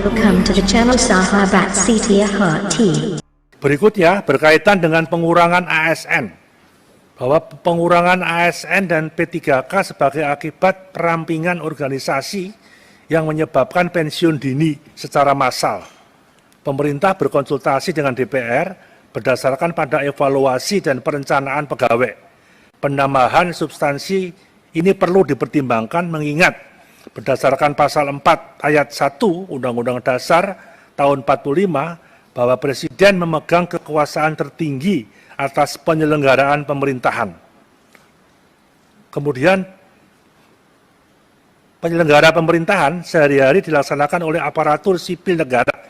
Welcome to the channel Sahabat Setia Hati. Berikutnya berkaitan dengan pengurangan ASN, bahwa pengurangan ASN dan P3K sebagai akibat perampingan organisasi yang menyebabkan pensiun dini secara massal. Pemerintah berkonsultasi dengan DPR berdasarkan pada evaluasi dan perencanaan pegawai. Penambahan substansi ini perlu dipertimbangkan mengingat berdasarkan pasal 4 ayat 1 Undang-Undang Dasar tahun 45 bahwa Presiden memegang kekuasaan tertinggi atas penyelenggaraan pemerintahan. Kemudian penyelenggara pemerintahan sehari-hari dilaksanakan oleh aparatur sipil negara,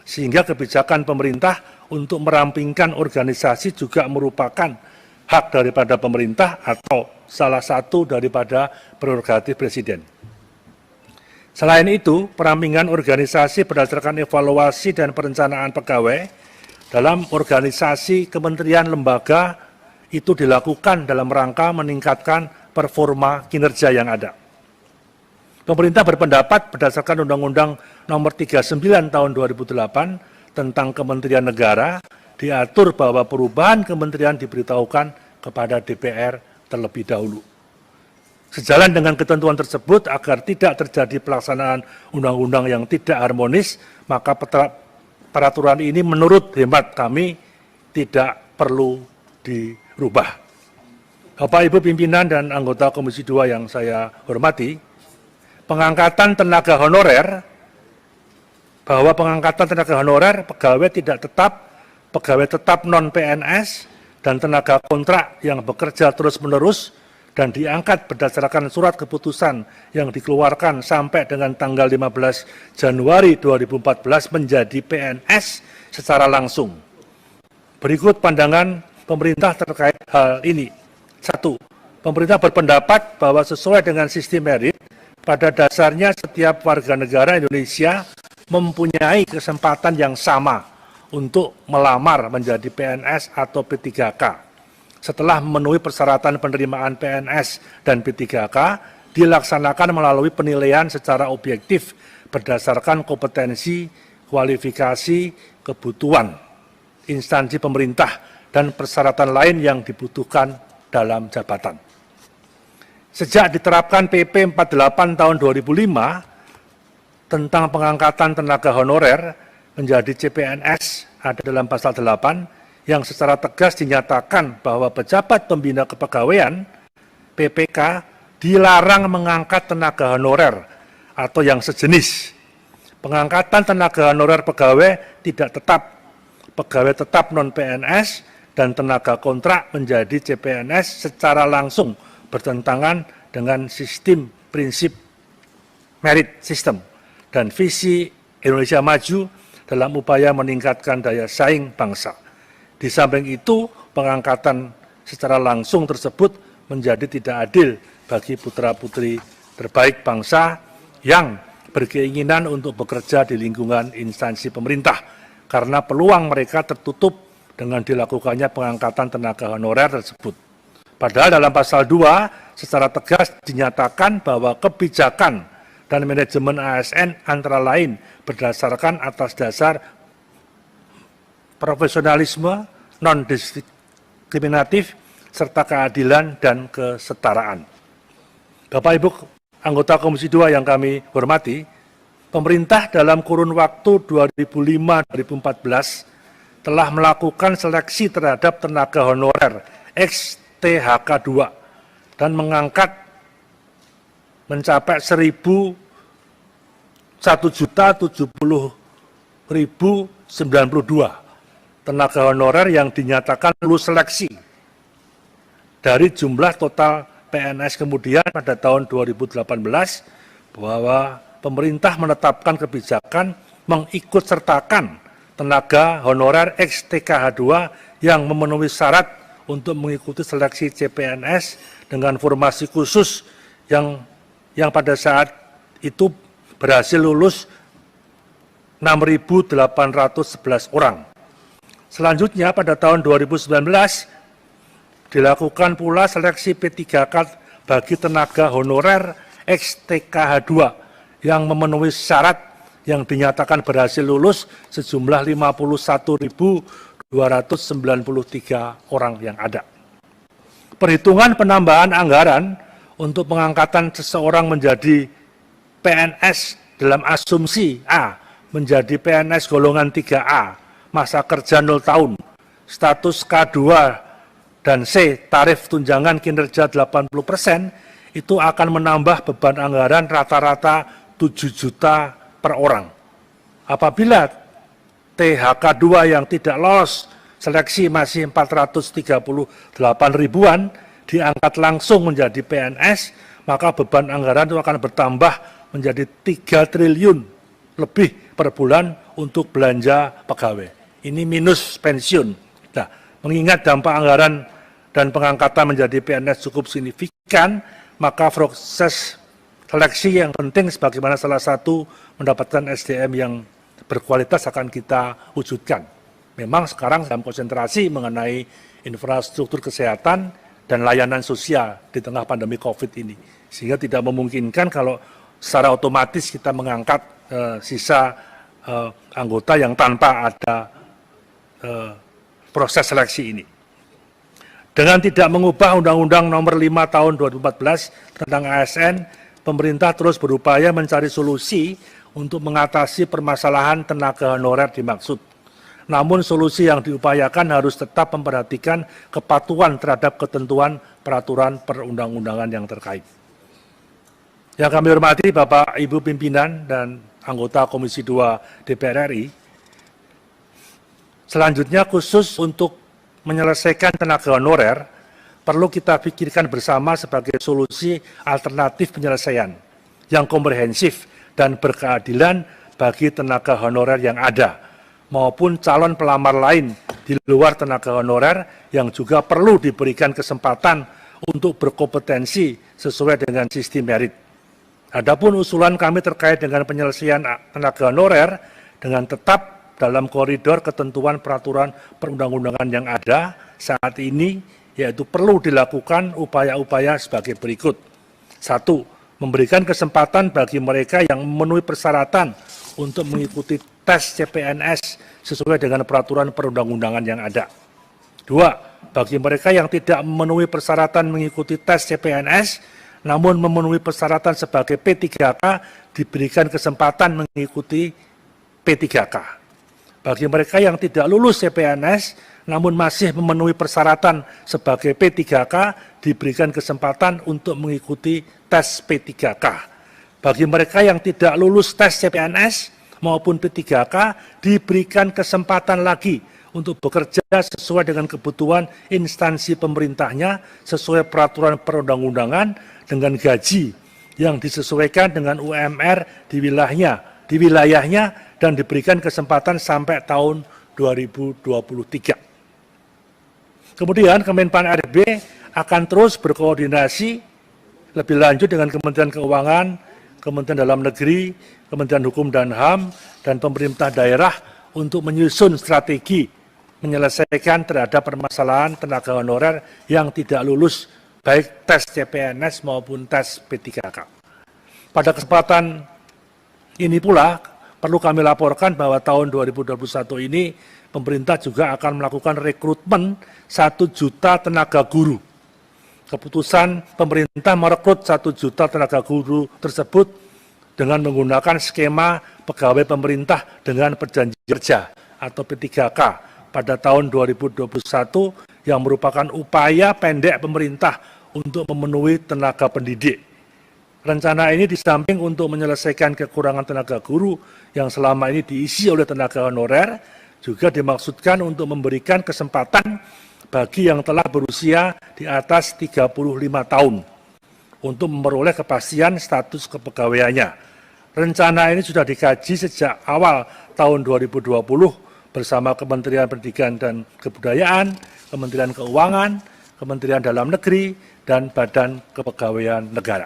sehingga kebijakan pemerintah untuk merampingkan organisasi juga merupakan hak daripada pemerintah atau salah satu daripada prerogatif Presiden. Selain itu, perampingan organisasi berdasarkan evaluasi dan perencanaan pegawai dalam organisasi kementerian lembaga itu dilakukan dalam rangka meningkatkan performa kinerja yang ada. Pemerintah berpendapat berdasarkan Undang-Undang Nomor 39 Tahun 2008 tentang Kementerian Negara diatur bahwa perubahan kementerian diberitahukan kepada DPR terlebih dahulu. Sejalan dengan ketentuan tersebut, agar tidak terjadi pelaksanaan undang-undang yang tidak harmonis, maka peraturan ini menurut hemat kami tidak perlu dirubah. Bapak Ibu pimpinan dan anggota Komisi 2 yang saya hormati, pengangkatan tenaga honorer, bahwa pengangkatan tenaga honorer pegawai tidak tetap, pegawai tetap non-PNS, dan tenaga kontrak yang bekerja terus-menerus dan diangkat berdasarkan surat keputusan yang dikeluarkan sampai dengan tanggal 15 Januari 2014 menjadi PNS secara langsung. Berikut pandangan pemerintah terkait hal ini. 1. Pemerintah berpendapat bahwa sesuai dengan sistem merit, pada dasarnya setiap warga negara Indonesia mempunyai kesempatan yang sama untuk melamar menjadi PNS atau P3K. Setelah memenuhi persyaratan penerimaan PNS dan P3K, dilaksanakan melalui penilaian secara objektif berdasarkan kompetensi, kualifikasi, kebutuhan, instansi pemerintah, dan persyaratan lain yang dibutuhkan dalam jabatan. Sejak diterapkan PP 48 tahun 2005 tentang pengangkatan tenaga honorer menjadi CPNS ada dalam pasal 8, yang secara tegas dinyatakan bahwa pejabat pembina kepegawaian PPK dilarang mengangkat tenaga honorer atau yang sejenis. Pengangkatan tenaga honorer pegawai tidak tetap, pegawai tetap non-PNS dan tenaga kontrak menjadi CPNS secara langsung bertentangan dengan sistem prinsip merit system dan visi Indonesia Maju dalam upaya meningkatkan daya saing bangsa. Di samping itu, pengangkatan secara langsung tersebut menjadi tidak adil bagi putra-putri terbaik bangsa yang berkeinginan untuk bekerja di lingkungan instansi pemerintah, karena peluang mereka tertutup dengan dilakukannya pengangkatan tenaga honorer tersebut. Padahal dalam pasal 2 secara tegas dinyatakan bahwa kebijakan dan manajemen ASN antara lain berdasarkan atas dasar profesionalisme, non-diskriminatif, serta keadilan dan kesetaraan. Bapak Ibu anggota Komisi 2 yang kami hormati, pemerintah dalam kurun waktu 2005-2014 telah melakukan seleksi terhadap tenaga honorer ex-THK 2 dan mengangkat mencapai 1.070.092 tenaga honorer yang dinyatakan lulus seleksi dari jumlah total PNS. Kemudian pada tahun 2018 bahwa pemerintah menetapkan kebijakan mengikutsertakan tenaga honorer ex-TKH 2 yang memenuhi syarat untuk mengikuti seleksi CPNS dengan formasi khusus yang pada saat itu berhasil lulus 6.811 orang. Selanjutnya pada tahun 2019 dilakukan pula seleksi P3K bagi tenaga honorer ex-TKH 2 yang memenuhi syarat yang dinyatakan berhasil lulus sejumlah 51.293 orang yang ada. Perhitungan penambahan anggaran untuk pengangkatan seseorang menjadi PNS dalam asumsi A menjadi PNS golongan 3A, masa kerja 0 tahun, status K2 dan C, tarif tunjangan kinerja 80%, itu akan menambah beban anggaran rata-rata 7 juta per orang. Apabila THK 2 yang tidak lolos seleksi masih 438 ribuan, diangkat langsung menjadi PNS, maka beban anggaran itu akan bertambah menjadi 3 triliun lebih per bulan untuk belanja pegawai. Ini minus pensiun. Nah, mengingat dampak anggaran dan pengangkatan menjadi PNS cukup signifikan, maka proses seleksi yang penting sebagaimana salah satu mendapatkan SDM yang berkualitas akan kita wujudkan. Memang sekarang dalam konsentrasi mengenai infrastruktur kesehatan dan layanan sosial di tengah pandemi COVID ini. Sehingga tidak memungkinkan kalau secara otomatis kita mengangkat sisa anggota yang tanpa ada proses seleksi ini. Dengan tidak mengubah Undang-Undang Nomor 5 Tahun 2014 tentang ASN, pemerintah terus berupaya mencari solusi untuk mengatasi permasalahan tenaga honorer dimaksud. Namun solusi yang diupayakan harus tetap memperhatikan kepatuhan terhadap ketentuan peraturan perundang-undangan yang terkait. Yang kami hormati Bapak Ibu pimpinan dan anggota Komisi 2 DPR RI, selanjutnya khusus untuk menyelesaikan tenaga honorer, perlu kita pikirkan bersama sebagai solusi alternatif penyelesaian yang komprehensif dan berkeadilan bagi tenaga honorer yang ada, maupun calon pelamar lain di luar tenaga honorer yang juga perlu diberikan kesempatan untuk berkompetensi sesuai dengan sistem merit. Adapun usulan kami terkait dengan penyelesaian tenaga honorer dengan tetap dalam koridor ketentuan peraturan perundang-undangan yang ada saat ini, yaitu perlu dilakukan upaya-upaya sebagai berikut. 1. Memberikan kesempatan bagi mereka yang memenuhi persyaratan untuk mengikuti tes CPNS sesuai dengan peraturan perundang-undangan yang ada. 2. Bagi mereka yang tidak memenuhi persyaratan mengikuti tes CPNS, namun memenuhi persyaratan sebagai P3K, diberikan kesempatan mengikuti P3K. Bagi mereka yang tidak lulus CPNS, namun masih memenuhi persyaratan sebagai P3K, diberikan kesempatan untuk mengikuti tes P3K. Bagi mereka yang tidak lulus tes CPNS maupun P3K, diberikan kesempatan lagi untuk bekerja sesuai dengan kebutuhan instansi pemerintahnya, sesuai peraturan perundang-undangan dengan gaji yang disesuaikan dengan UMR di wilayahnya dan diberikan kesempatan sampai tahun 2023. Kemudian Kemenpan RB akan terus berkoordinasi lebih lanjut dengan Kementerian Keuangan, Kementerian Dalam Negeri, Kementerian Hukum dan HAM, dan pemerintah daerah untuk menyusun strategi menyelesaikan terhadap permasalahan tenaga honorer yang tidak lulus baik tes CPNS maupun tes P3K. Pada kesempatan ini pula perlu kami laporkan bahwa tahun 2021 ini pemerintah juga akan melakukan rekrutmen 1 juta tenaga guru. Keputusan pemerintah merekrut 1 juta tenaga guru tersebut dengan menggunakan skema pegawai pemerintah dengan perjanjian kerja atau P3K pada tahun 2021 yang merupakan upaya pendek pemerintah untuk memenuhi tenaga pendidik. Rencana ini di samping untuk menyelesaikan kekurangan tenaga guru yang selama ini diisi oleh tenaga honorer, juga dimaksudkan untuk memberikan kesempatan bagi yang telah berusia di atas 35 tahun untuk memperoleh kepastian status kepegawaiannya. Rencana ini sudah dikaji sejak awal tahun 2020 bersama Kementerian Pendidikan dan Kebudayaan, Kementerian Keuangan, Kementerian Dalam Negeri, dan Badan Kepegawaian Negara.